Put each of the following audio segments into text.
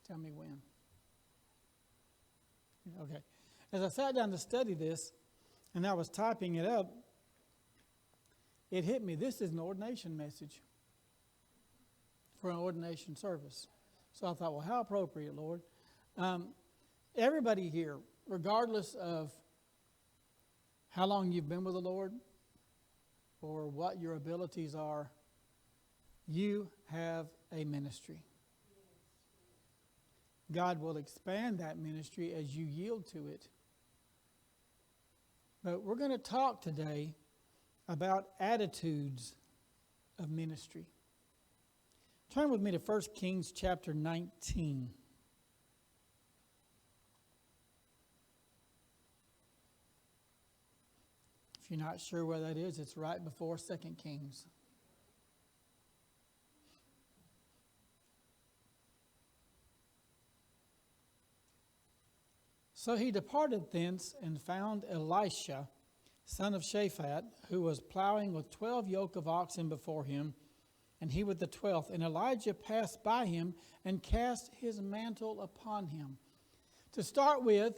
Tell me when. Okay. As I sat down to study this, and I was typing it up, it hit me. This is an ordination message for an ordination service. So I thought, well, how appropriate, Lord. Everybody here, regardless of how long you've been with the Lord or what your abilities are, you have a ministry. God will expand that ministry as you yield to it. But we're going to talk today about attitudes of ministry. Turn with me to 1 Kings chapter 19. If you're not sure where that is, it's right before 2 Kings. So he departed thence and found Elisha, son of Shaphat, who was plowing with 12 yoke of oxen before him, and he with the 12th. And Elijah passed by him and cast his mantle upon him. To start with,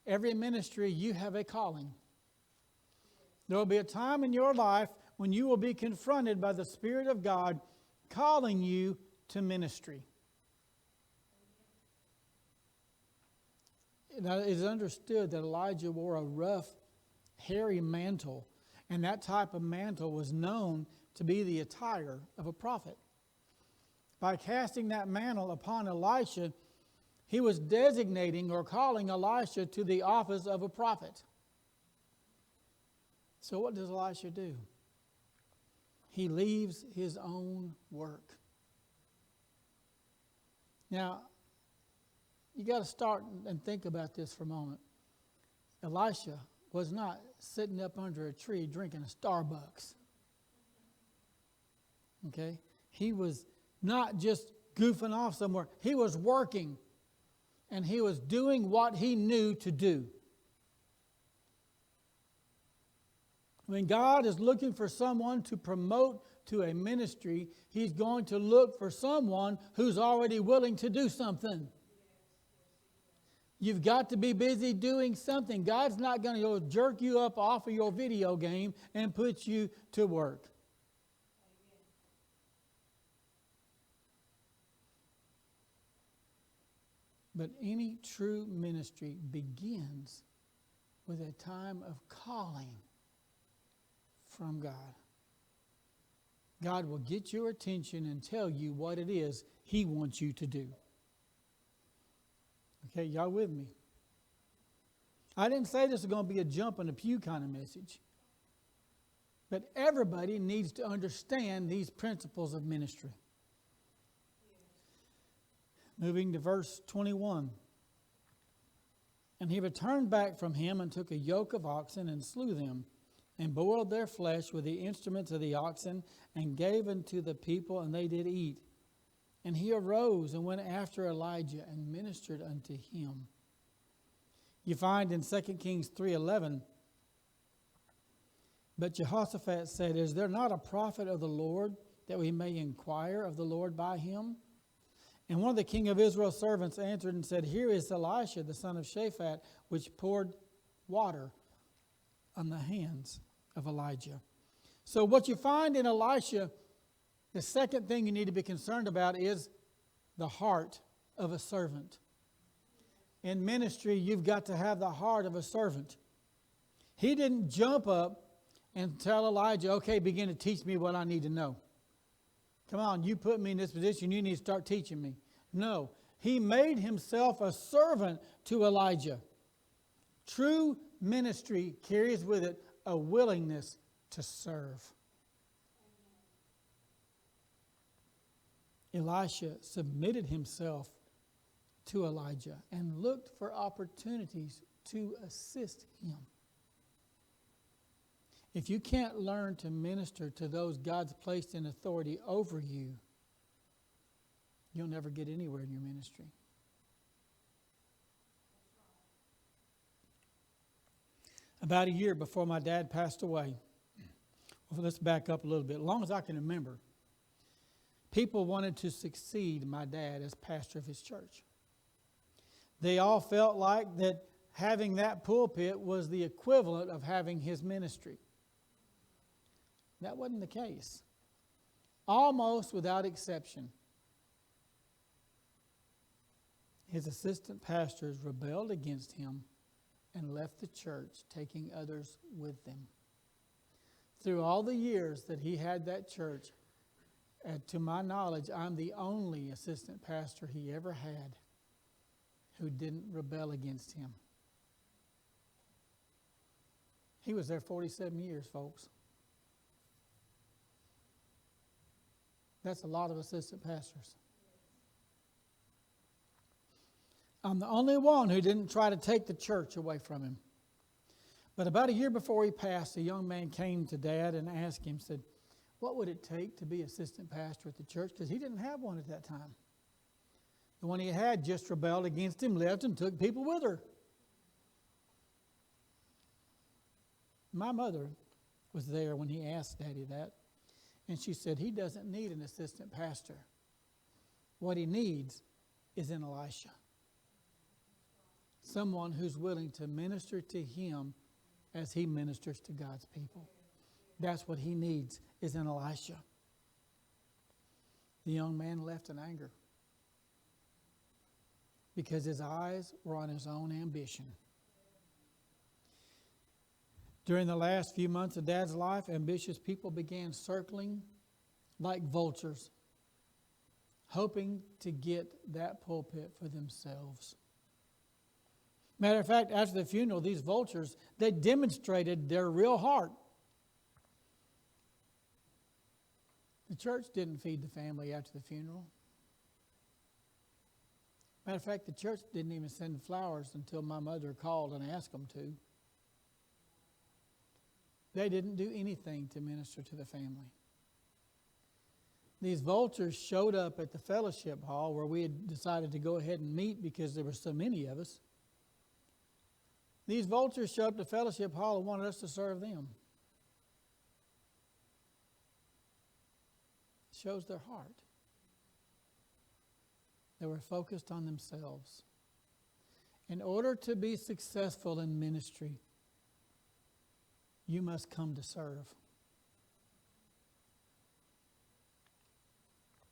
every ministry, you have a calling. There will be a time in your life when you will be confronted by the Spirit of God calling you to ministry. Now, it is understood that Elijah wore a rough, hairy mantle, and that type of mantle was known to be the attire of a prophet. By casting that mantle upon Elisha, he was designating or calling Elisha to the office of a prophet. So what does Elisha do? He leaves his own work. Now, you got to start and think about this for a moment. Elisha was not sitting up under a tree drinking a Starbucks. Okay? He was not just goofing off somewhere. He was working. And he was doing what he knew to do. When God is looking for someone to promote to a ministry, He's going to look for someone who's already willing to do something. You've got to be busy doing something. God's not going to jerk you up off of your video game and put you to work. But any true ministry begins with a time of calling from God. God will get your attention and tell you what it is He wants you to do. Okay, y'all with me? I didn't say this is going to be a jump in the pew kind of message. But everybody needs to understand these principles of ministry. Moving to verse 21. And he returned back from him and took a yoke of oxen and slew them, and boiled their flesh with the instruments of the oxen, and gave unto the people, and they did eat. And he arose and went after Elijah and ministered unto him. You find in 2 Kings 3:11, but Jehoshaphat said, is there not a prophet of the Lord, that we may inquire of the Lord by him? And one of the king of Israel's servants answered and said, here is Elisha, the son of Shaphat, which poured water on the hands of Elijah. So what you find in Elisha, the second thing you need to be concerned about is the heart of a servant. In ministry, you've got to have the heart of a servant. He didn't jump up and tell Elijah, okay, begin to teach me what I need to know. Come on, you put me in this position, you need to start teaching me. No, he made himself a servant to Elijah. True ministry carries with it a willingness to serve. Elisha submitted himself to Elijah and looked for opportunities to assist him. If you can't learn to minister to those God's placed in authority over you, you'll never get anywhere in your ministry. About a year before my dad passed away, well, let's back up a little bit, as long as I can remember. people wanted to succeed my dad as pastor of his church. They all felt like that having that pulpit was the equivalent of having his ministry. That wasn't the case. Almost without exception, his assistant pastors rebelled against him and left the church, taking others with them. Through all the years that he had that church, to my knowledge, I'm the only assistant pastor he ever had who didn't rebel against him. He was there 47 years, folks. That's a lot of assistant pastors. I'm the only one who didn't try to take the church away from him. But about a year before he passed, a young man came to Dad and asked him, said, what would it take to be assistant pastor at the church? Because he didn't have one at that time. The one he had just rebelled against him, left, and took people with her. My mother was there when he asked Daddy that. And she said, he doesn't need an assistant pastor. What he needs is an Elisha. Someone who's willing to minister to him as he ministers to God's people. That's what he needs, is an Elisha. The young man left in anger because his eyes were on his own ambition. During the last few months of Dad's life, ambitious people began circling like vultures, hoping to get that pulpit for themselves. Matter of fact, after the funeral, these vultures, they demonstrated their real heart. The church didn't feed the family after the funeral. Matter of fact, the church didn't even send flowers until my mother called and asked them to. They didn't do anything to minister to the family. These vultures showed up at the fellowship hall where we had decided to go ahead and meet because there were so many of us. These vultures showed up to fellowship hall and wanted us to serve them. It shows their heart. They were focused on themselves. In order to be successful in ministry, you must come to serve.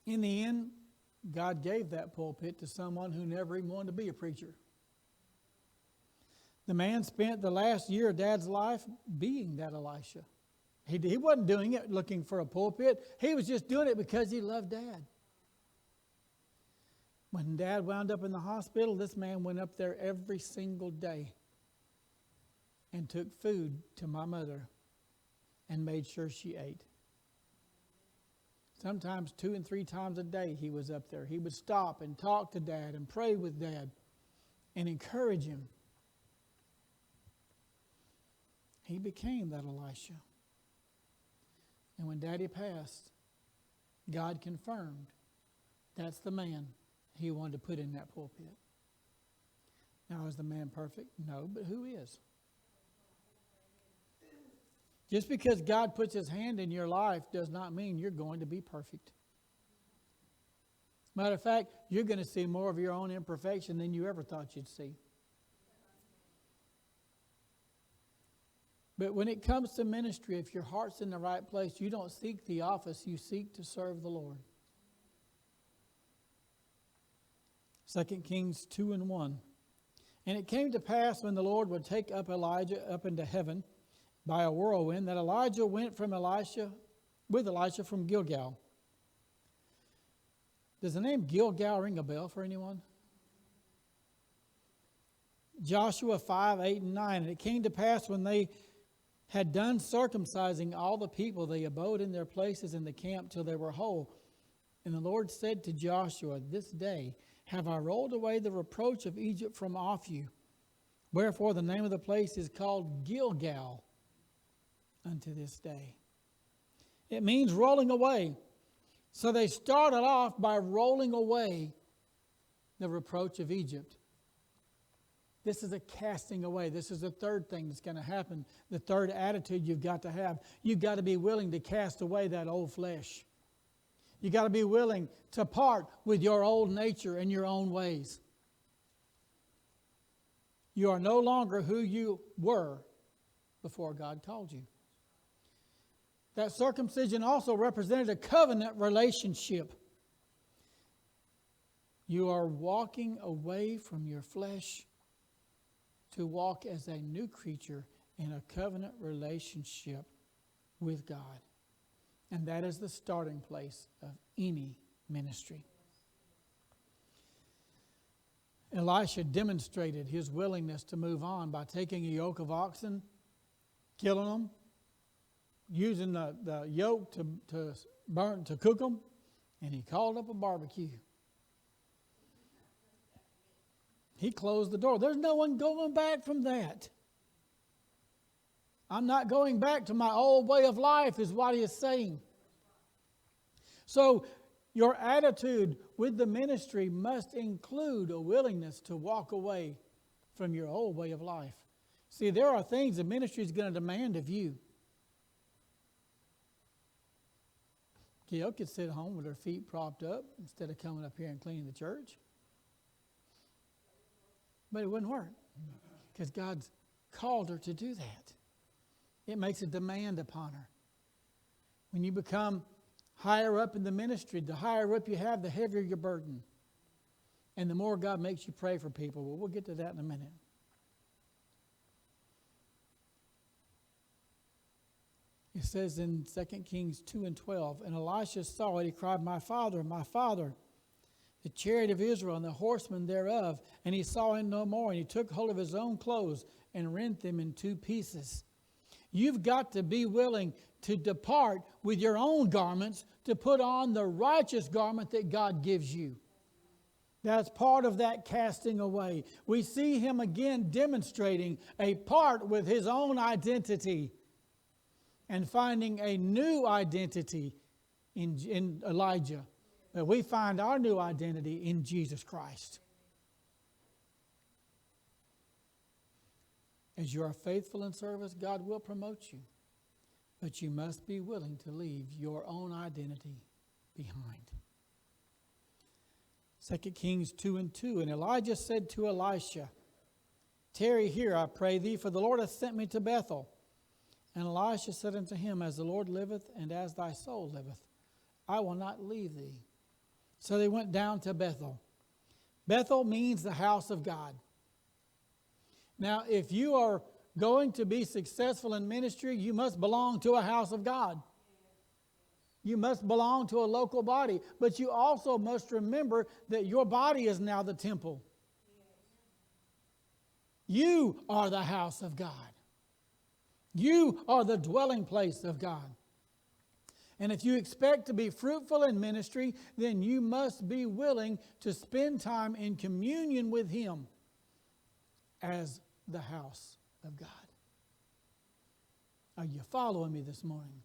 In the end, God gave that pulpit to someone who never even wanted to be a preacher. The man spent the last year of Dad's life being that Elisha. He wasn't doing it looking for a pulpit. He was just doing it because he loved Dad. When Dad wound up in the hospital, this man went up there every single day and took food to my mother and made sure she ate. Sometimes 2 and 3 times a day he was up there. He would stop and talk to Dad and pray with Dad and encourage him. He became that Elisha. And when Daddy passed, God confirmed that's the man he wanted to put in that pulpit. Now, is the man perfect? No, but who is? Just because God puts his hand in your life does not mean you're going to be perfect. Matter of fact, you're going to see more of your own imperfection than you ever thought you'd see. But when it comes to ministry, if your heart's in the right place, you don't seek the office, you seek to serve the Lord. 2 Kings 2:1. And it came to pass when the Lord would take up Elijah up into heaven by a whirlwind, that Elijah went with Elisha from Gilgal. Does the name Gilgal ring a bell for anyone? Joshua 5:8-9. And it came to pass when they had done circumcising all the people, they abode in their places in the camp till they were whole. And the Lord said to Joshua, this day have I rolled away the reproach of Egypt from off you. Wherefore the name of the place is called Gilgal unto this day. It means rolling away. So they started off by rolling away the reproach of Egypt. This is a casting away. This is the third thing that's going to happen. The third attitude you've got to have. You've got to be willing to cast away that old flesh. You got to be willing to part with your old nature and your own ways. You are no longer who you were before God called you. That circumcision also represented a covenant relationship. You are walking away from your flesh to walk as a new creature in a covenant relationship with God. And that is the starting place of any ministry. Elisha demonstrated his willingness to move on by taking a yoke of oxen, killing them, using the yoke to cook them, and he called up a barbecue. He closed the door. There's no one going back from that. I'm not going back to my old way of life, is what he is saying. So your attitude with the ministry must include a willingness to walk away from your old way of life. See, there are things the ministry is going to demand of you. Gail could sit home with her feet propped up instead of coming up here and cleaning the church. But it wouldn't work because God's called her to do that. It makes a demand upon her. When you become higher up in the ministry, the higher up you have, the heavier your burden. And the more God makes you pray for people. Well, we'll get to that in a minute. It says in 2 Kings 2:12, and Elisha saw it, he cried, my father, the chariot of Israel and the horsemen thereof. And he saw him no more, and he took hold of his own clothes and rent them in two pieces. You've got to be willing to depart with your own garments to put on the righteous garment that God gives you. That's part of that casting away. We see him again demonstrating a part with his own identity and finding a new identity in Elijah. But we find our new identity in Jesus Christ. As you are faithful in service, God will promote you. But you must be willing to leave your own identity behind. 2 Kings 2:2, and Elijah said to Elisha, tarry here, I pray thee, for the Lord hath sent me to Bethel. And Elisha said unto him, as the Lord liveth, and as thy soul liveth, I will not leave thee. So they went down to Bethel. Bethel means the house of God. Now, if you are going to be successful in ministry, you must belong to a house of God. You must belong to a local body. But you also must remember that your body is now the temple. You are the house of God. You are the dwelling place of God. And if you expect to be fruitful in ministry, then you must be willing to spend time in communion with Him as the house of God. Are you following me this morning?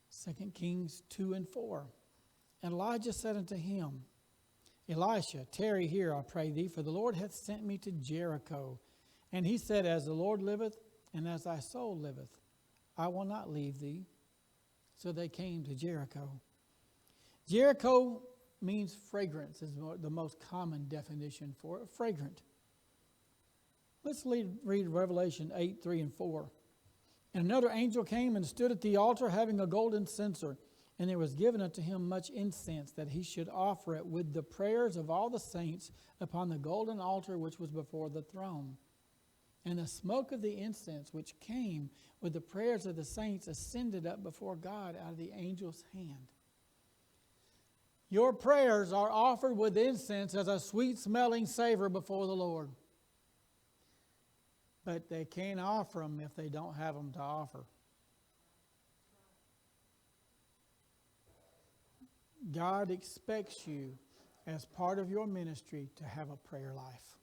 Second Kings 2:4. And Elijah said unto him, Elisha, tarry here, I pray thee, for the Lord hath sent me to Jericho. And he said, as the Lord liveth, and as thy soul liveth, I will not leave thee. So they came to Jericho. Jericho means fragrance, is the most common definition for it, fragrant. Let's read Revelation 8:3-4. And another angel came and stood at the altar, having a golden censer. And there was given unto him much incense, that he should offer it with the prayers of all the saints upon the golden altar which was before the throne. And the smoke of the incense which came with the prayers of the saints ascended up before God out of the angel's hand. Your prayers are offered with incense as a sweet-smelling savor before the Lord. But they can't offer them if they don't have them to offer. God expects you, as part of your ministry, to have a prayer life.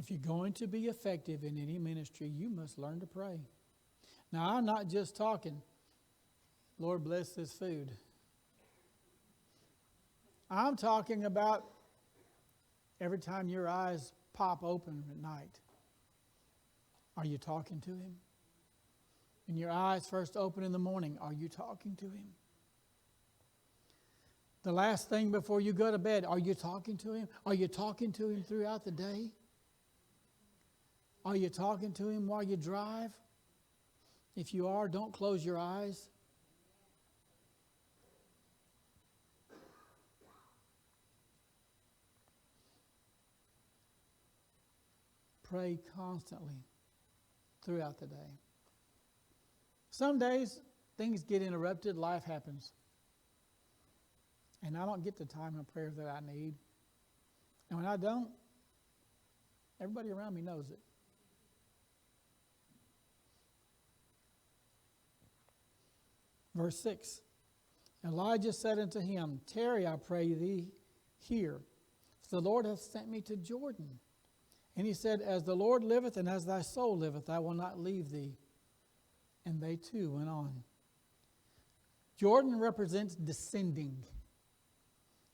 If you're going to be effective in any ministry, you must learn to pray. Now, I'm not just talking, Lord bless this food. I'm talking about every time your eyes pop open at night, are you talking to Him? When your eyes first open in the morning, are you talking to Him? The last thing before you go to bed, are you talking to Him? Are you talking to Him throughout the day? Are you talking to Him while you drive? If you are, don't close your eyes. Pray constantly throughout the day. Some days, things get interrupted, life happens. And I don't get the time of prayer that I need. And when I don't, everybody around me knows it. Verse 6, Elijah said unto him, Tarry, I pray thee, here, for the Lord hath sent me to Jordan. And he said, As the Lord liveth and as thy soul liveth, I will not leave thee. And they too went on. Jordan represents descending.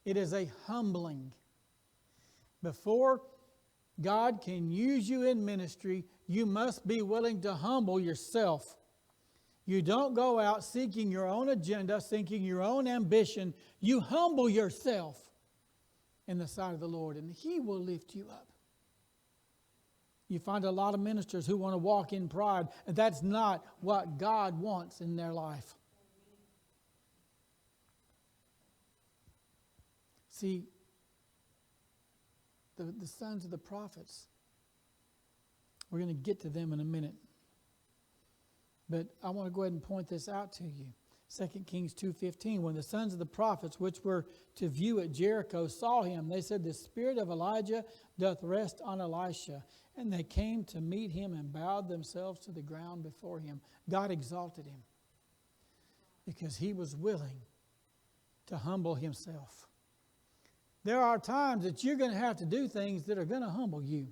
It is a humbling. Before God can use you in ministry, you must be willing to humble yourself. You don't go out seeking your own agenda, seeking your own ambition. You humble yourself in the sight of the Lord, and He will lift you up. You find a lot of ministers who want to walk in pride, and that's not what God wants in their life. See, the sons of the prophets, we're going to get to them in a minute. But I want to go ahead and point this out to you. 2 Kings 2:15, when the sons of the prophets which were to view at Jericho saw him, they said, The spirit of Elijah doth rest on Elisha. And they came to meet him and bowed themselves to the ground before him. God exalted him because he was willing to humble himself. There are times that you're going to have to do things that are going to humble you.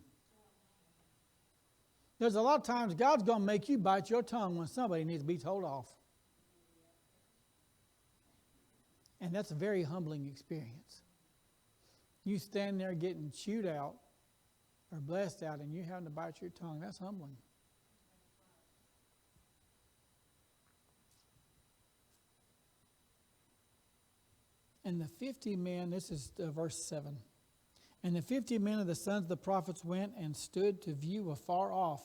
There's a lot of times God's going to make you bite your tongue when somebody needs to be told off. And that's a very humbling experience. You stand there getting chewed out or blessed out and you're having to bite your tongue. That's humbling. And the 50 men, this is verse 7. And the 50 men of the sons of the prophets went and stood to view afar off.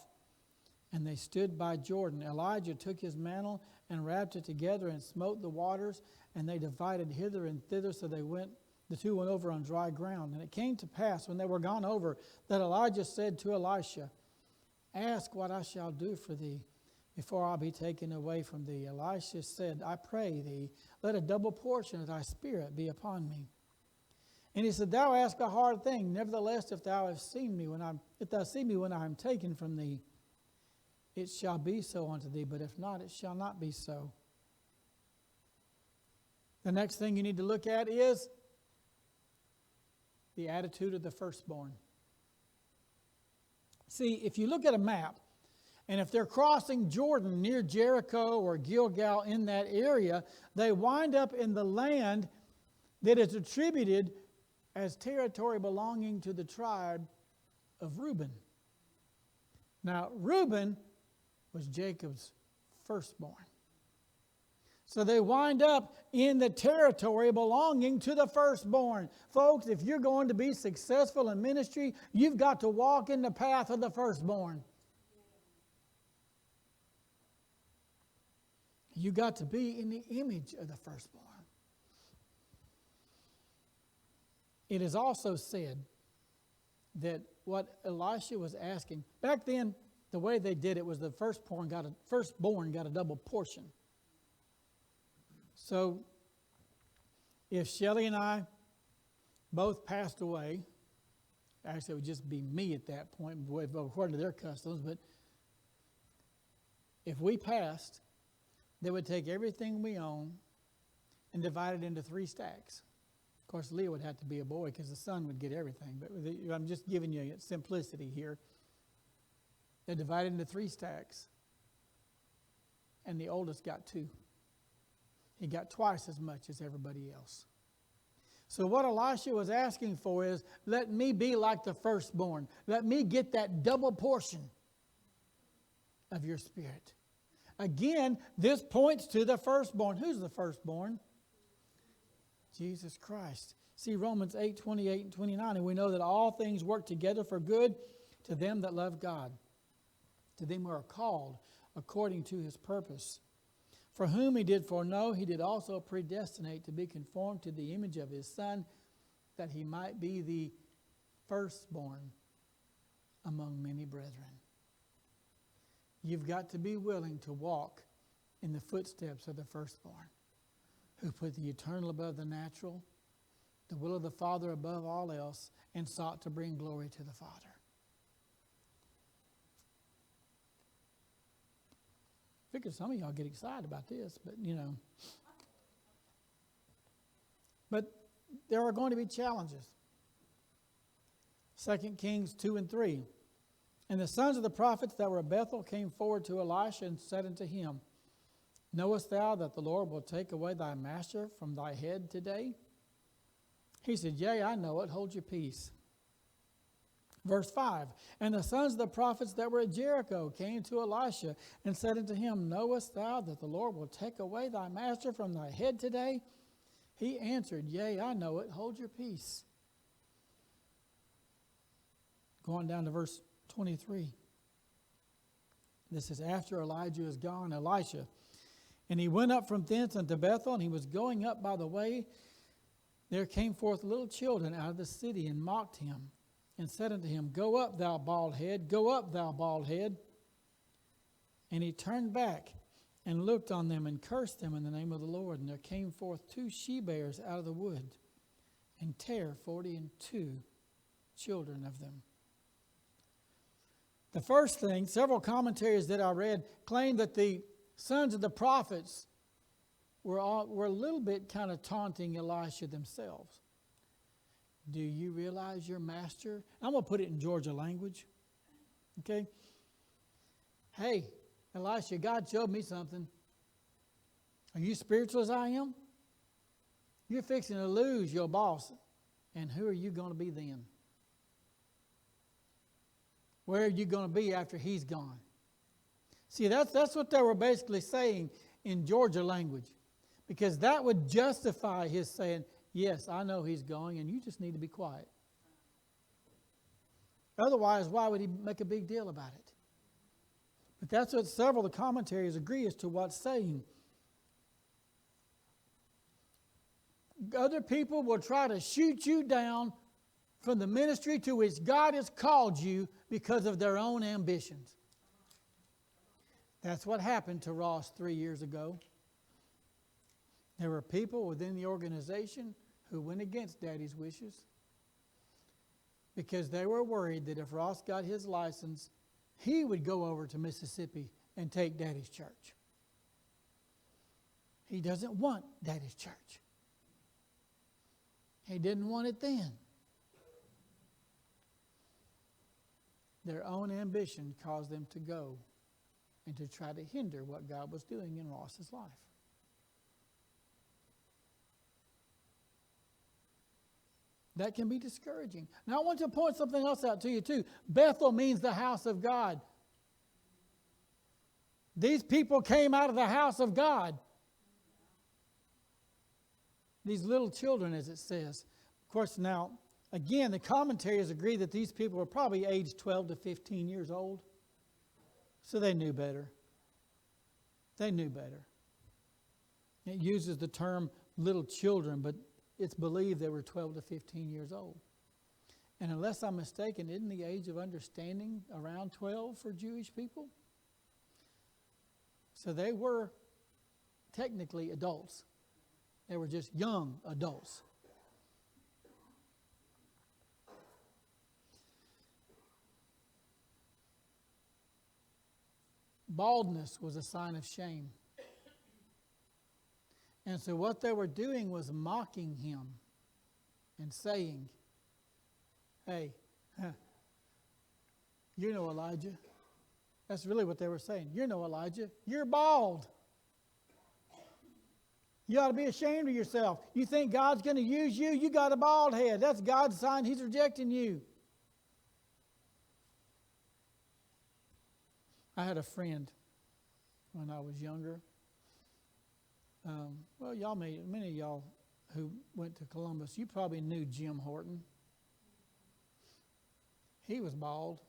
And they stood by Jordan. Elijah took his mantle and wrapped it together and smote the waters, and they divided hither and thither, so the two went over on dry ground. And it came to pass, when they were gone over, that Elijah said to Elisha, Ask what I shall do for thee before I be taken away from thee. Elisha said, I pray thee, let a double portion of thy spirit be upon me. And he said, Thou ask a hard thing. Nevertheless, if thou see me when I am taken from thee, it shall be so unto thee. But if not, it shall not be so. The next thing you need to look at is the attitude of the firstborn. See, if you look at a map, and if they're crossing Jordan near Jericho or Gilgal in that area, they wind up in the land that is attributed as territory belonging to the tribe of Reuben. Now, Reuben was Jacob's firstborn. So they wind up in the territory belonging to the firstborn. Folks, if you're going to be successful in ministry, you've got to walk in the path of the firstborn. You've got to be in the image of the firstborn. It is also said that what Elisha was asking, back then, the way they did it was the firstborn got a double portion. So, if Shelley and I both passed away, actually it would just be me at that point, according to their customs, but if we passed, they would take everything we own and divide it into 3 stacks. Of course, Leah would have to be a boy because the son would get everything. But I'm just giving you simplicity here. They divided into 3 stacks. And the oldest got 2. He got twice as much as everybody else. So what Elisha was asking for is, let me be like the firstborn. Let me get that double portion of your Spirit. Again, this points to the firstborn. Who's the firstborn? Jesus Christ. See Romans 8:28 and 29, and we know that all things work together for good to them that love God, to them who are called according to his purpose. For whom he did foreknow, he did also predestinate to be conformed to the image of his Son, that he might be the firstborn among many brethren. You've got to be willing to walk in the footsteps of the firstborn, who put the eternal above the natural, the will of the Father above all else, and sought to bring glory to the Father. I figure some of y'all get excited about this, but But there are going to be challenges. 2 Kings 2 and 3. And the sons of the prophets that were at Bethel came forward to Elisha and said unto him, Knowest thou that the Lord will take away thy master from thy head today? He said, Yea, I know it. Hold your peace. Verse 5, And the sons of the prophets that were at Jericho came to Elisha and said unto him, Knowest thou that the Lord will take away thy master from thy head today? He answered, Yea, I know it. Hold your peace. Going down to verse 23. This is after Elijah is gone, Elisha. And he went up from thence unto Bethel, and he was going up by the way. There came forth little children out of the city and mocked him, and said unto him, Go up, thou bald head, go up, thou bald head. And he turned back and looked on them and cursed them in the name of the Lord. And there came forth 2 she-bears out of the wood, and tare 42 children of them. The first thing, several commentaries that I read claim that the sons of the prophets were a little bit kind of taunting Elisha themselves. Do you realize your master? I'm going to put it in Georgia language. Okay? Hey, Elisha, God showed me something. Are you spiritual as I am? You're fixing to lose your boss. And who are you going to be then? Where are you going to be after he's gone? See, that's what they were basically saying in Georgia language. Because that would justify his saying, yes, I know he's going, and you just need to be quiet. Otherwise, why would he make a big deal about it? But that's what several of the commentaries agree as to what's saying. Other people will try to shoot you down from the ministry to which God has called you because of their own ambitions. That's what happened to Ross 3 years ago. There were people within the organization who went against Daddy's wishes because they were worried that if Ross got his license, he would go over to Mississippi and take Daddy's church. He doesn't want Daddy's church. He didn't want it then. Their own ambition caused them to go and to try to hinder what God was doing in Ross's life. That can be discouraging. Now, I want to point something else out to you, too. Bethel means the house of God. These people came out of the house of God. These little children, as it says. Of course, now, again, the commentaries agree that these people were probably aged 12 to 15 years old. So they knew better. They knew better. It uses the term little children, but it's believed they were 12 to 15 years old. And unless I'm mistaken, isn't the age of understanding around 12 for Jewish people? So they were technically adults. They were just young adults. Baldness was a sign of shame. And so what they were doing was mocking him and saying, hey, you know Elijah. That's really what they were saying. You know Elijah. You're bald. You ought to be ashamed of yourself. You think God's going to use you? You got a bald head. That's God's sign He's rejecting you. I had a friend when I was younger. Many of y'all who went to Columbus, you probably knew Jim Horton. He was bald.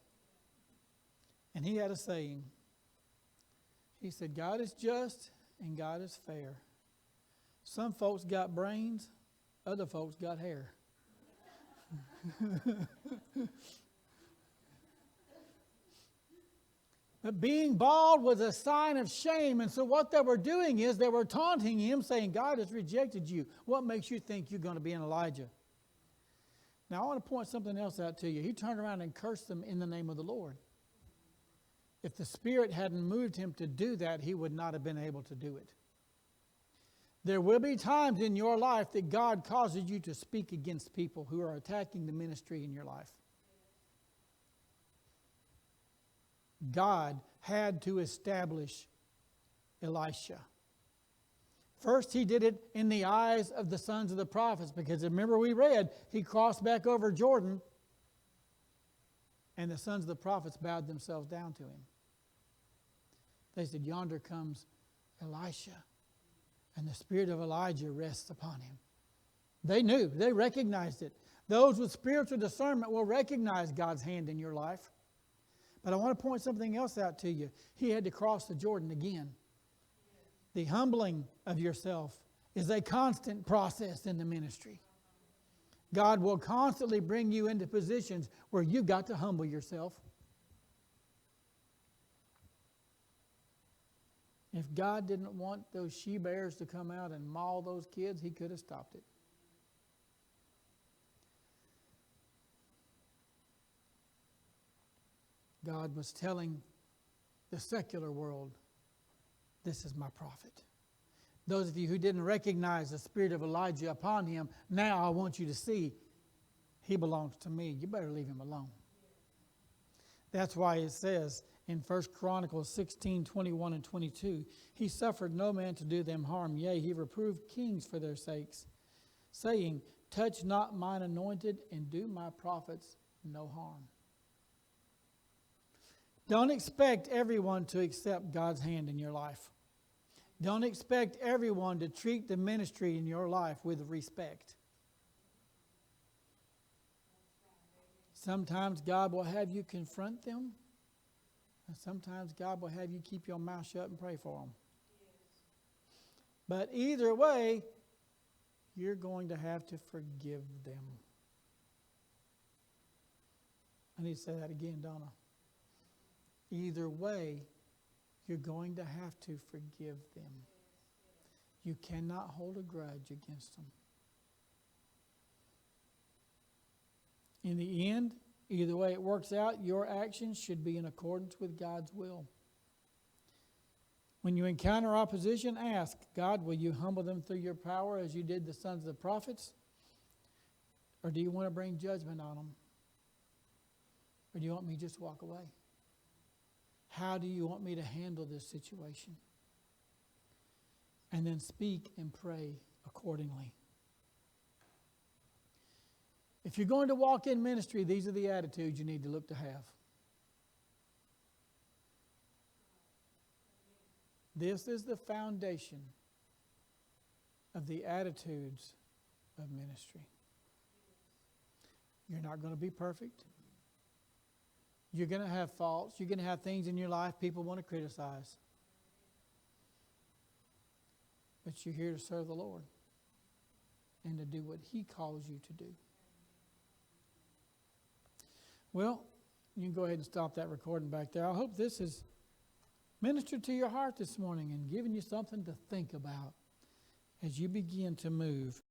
And he had a saying. He said, God is just and God is fair. Some folks got brains, other folks got hair. But being bald was a sign of shame. And so what they were doing is they were taunting him, saying, God has rejected you. What makes you think you're going to be an Elijah? Now, I want to point something else out to you. He turned around and cursed them in the name of the Lord. If the Spirit hadn't moved him to do that, he would not have been able to do it. There will be times in your life that God causes you to speak against people who are attacking the ministry in your life. God had to establish Elisha. First, he did it in the eyes of the sons of the prophets, because remember we read, he crossed back over Jordan, and the sons of the prophets bowed themselves down to him. They said, yonder comes Elisha, and the spirit of Elijah rests upon him. They knew, they recognized it. Those with spiritual discernment will recognize God's hand in your life. But I want to point something else out to you. He had to cross the Jordan again. The humbling of yourself is a constant process in the ministry. God will constantly bring you into positions where you've got to humble yourself. If God didn't want those she-bears to come out and maul those kids, He could have stopped it. God was telling the secular world, this is my prophet. Those of you who didn't recognize the spirit of Elijah upon him, now I want you to see he belongs to me. You better leave him alone. That's why it says in 1 Chronicles 16:21 and 22, he suffered no man to do them harm. Yea, he reproved kings for their sakes, saying, touch not mine anointed and do my prophets no harm. Don't expect everyone to accept God's hand in your life. Don't expect everyone to treat the ministry in your life with respect. Sometimes God will have you confront them, and sometimes God will have you keep your mouth shut and pray for them. But either way, you're going to have to forgive them. I need to say that again, Donna. Either way, you're going to have to forgive them. You cannot hold a grudge against them. In the end, either way it works out, your actions should be in accordance with God's will. When you encounter opposition, ask, God, will you humble them through your power as you did the sons of the prophets? Or do you want to bring judgment on them? Or do you want me to just walk away? How do you want me to handle this situation? And then speak and pray accordingly. If you're going to walk in ministry, these are the attitudes you need to look to have. This is the foundation of the attitudes of ministry. You're not going to be perfect. You're going to have faults. You're going to have things in your life people want to criticize. But you're here to serve the Lord and to do what He calls you to do. Well, you can go ahead and stop that recording back there. I hope this has ministered to your heart this morning and given you something to think about as you begin to move